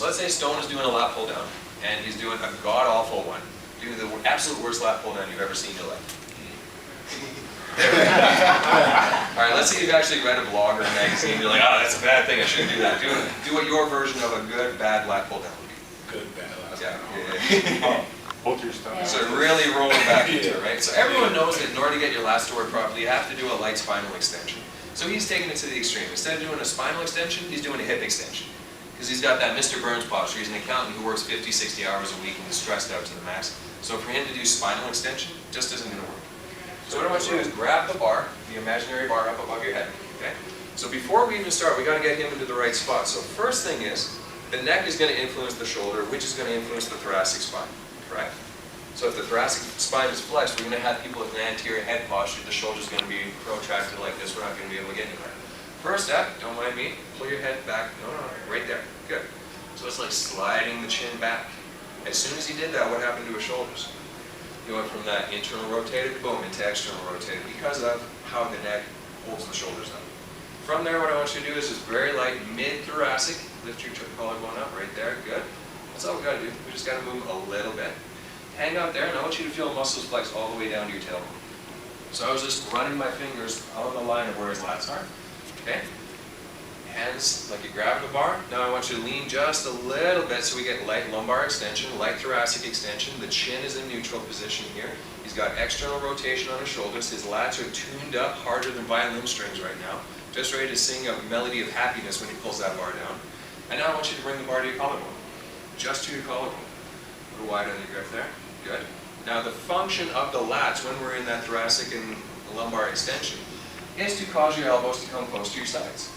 So let's say Stone is doing a lat pull down, and he's doing a god-awful one. Doing the absolute worst lat pull down you've ever seen in your life. All right, let's say you've actually read a blog or a magazine, you're like, oh, that's a bad thing, I shouldn't do that. Do what your version of a good, bad lat pull down would be. Good, bad, lat. Yeah. Both your stuff. So really rolling back into it, right? So everyone knows that in order to get your lats to work properly, you have to do a light spinal extension. So he's taking it to the extreme. Instead of doing a spinal extension, he's doing a hip extension. Because he's got that Mr. Burns posture. He's an accountant who works 50, 60 hours a week and is stressed out to the max. So for him to do spinal extension, just isn't going to work. So what I want you to do is grab the bar, the imaginary bar up above your head, okay? So before we even start, we got to get him into the right spot. So first thing is, the neck is going to influence the shoulder, which is going to influence the thoracic spine, correct? So if the thoracic spine is flexed, we're going to have people with an anterior head posture. The shoulder's going to be protracted like this. We're not going to be able to get anywhere. First step, don't mind me, pull your head back. No, right there. Good. So it's like sliding the chin back. As soon as he did that, what happened to his shoulders? He went from that internal rotated, boom, into external rotated because of how the neck holds the shoulders up. From there, what I want you to do is just very light, mid-thoracic. Lift your collarbone up right there. Good. That's all we got to do. We just got to move a little bit. Hang out there, and I want you to feel muscles flex all the way down to your tailbone. So I was just running my fingers on the line of where his lats are. Okay? Hands like you grab the bar. Now I want you to lean just a little bit so we get light lumbar extension, light thoracic extension. The chin is in neutral position here. He's got external rotation on his shoulders. His lats are tuned up harder than violin strings right now. Just ready to sing a melody of happiness when he pulls that bar down. And now I want you to bring the bar to your collarbone. Just to your collarbone. A little wide on your grip there. Good. Now the function of the lats when we're in that thoracic and lumbar extension is to cause your elbows to come close to your sides.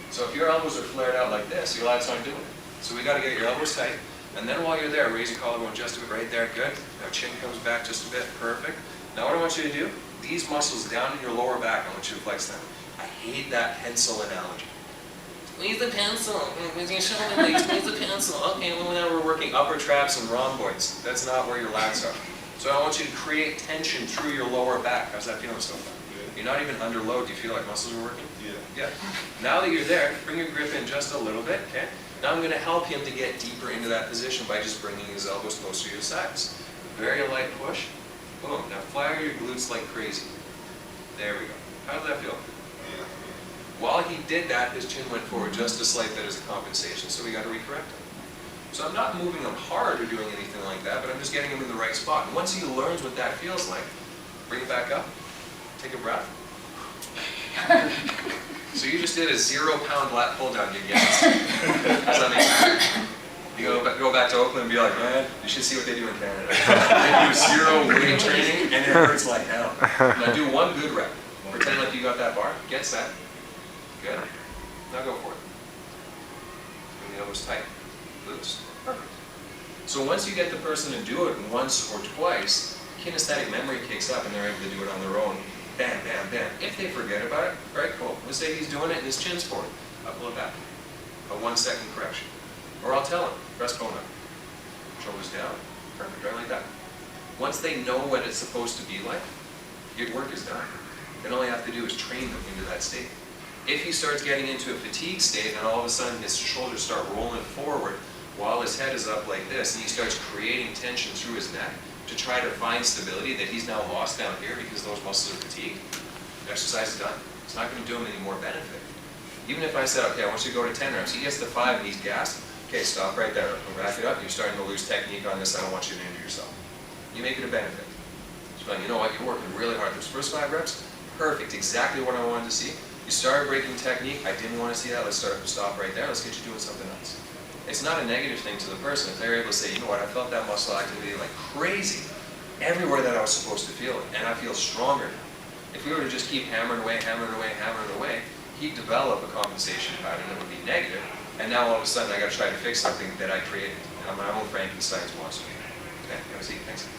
So if your elbows are flared out like this, your lats aren't doing it. So we got to get your elbows tight, and then while you're there, raise your collarbone just a bit right there. Good. Now chin comes back just a bit. Perfect. Now what I want you to do, these muscles down in your lower back, I want you to flex them. I hate that pencil analogy. Squeeze the pencil. With your shoulder blade, squeeze the pencil. Okay, well now we're working upper traps and rhomboids. That's not where your lats are. So I want you to create tension through your lower back. How's that feeling so far? You're not even under load. Do you feel like muscles are working? Yeah. Now that you're there, bring your grip in just a little bit, okay? Now I'm going to help him to get deeper into that position by just bringing his elbows closer to your sides. Very light push. Boom. Now fire your glutes like crazy. There we go. How does that feel? While he did that, his chin went forward just a slight bit as a compensation, so we got to recorrect him. So I'm not moving him hard or doing anything like that, but I'm just getting him in the right spot. And once he learns what that feels like, bring it back up, take a breath. So you just did a 0-pound lat pull down, you guys. Does that make sense? You go back to Oakland and be like, man, you should see what they do in Canada. They do 0 weight training and it hurts like hell. Now do one good rep. Pretend like you got that bar. Get set. Good. Now go for it. Bring the elbows tight. Glutes. Perfect. So once you get the person to do it once or twice, kinesthetic memory kicks up and they're able to do it on their own. Bam, bam, bam. If they forget about it, very cool. Let's say he's doing it and his chin's forward. I'll pull it back. A 1-second correction. Or I'll tell him, breastbone up. Shoulders down. Perfect, right like that. Once they know what it's supposed to be like, your work is done. Then all you have to do is train them into that state. If he starts getting into a fatigue state and all of a sudden his shoulders start rolling forward while his head is up like this and he starts creating tension through his neck to try to find stability that he's now lost down here because those muscles are fatigued, the exercise is done. It's not going to do him any more benefit. Even if I said, okay, I want you to go to 10 reps, he gets to 5 and he's gassed, okay, stop right there, wrap it up, you're starting to lose technique on this, I don't want you to injure yourself. You make it a benefit. So you know what, you're working really hard. Those first 5 reps, perfect, exactly what I wanted to see. You started breaking technique, I didn't want to see that, let's stop right there, let's get you doing something else. It's not a negative thing to the person. If they're able to say, you know what, I felt that muscle activity like crazy everywhere that I was supposed to feel it, and I feel stronger now. If we were to just keep hammering away, he'd develop a compensation pattern that would be negative, and now all of a sudden I got to try to fix something that I created. I'm my own Frankenstein's monster. Okay, have a seat, thanks.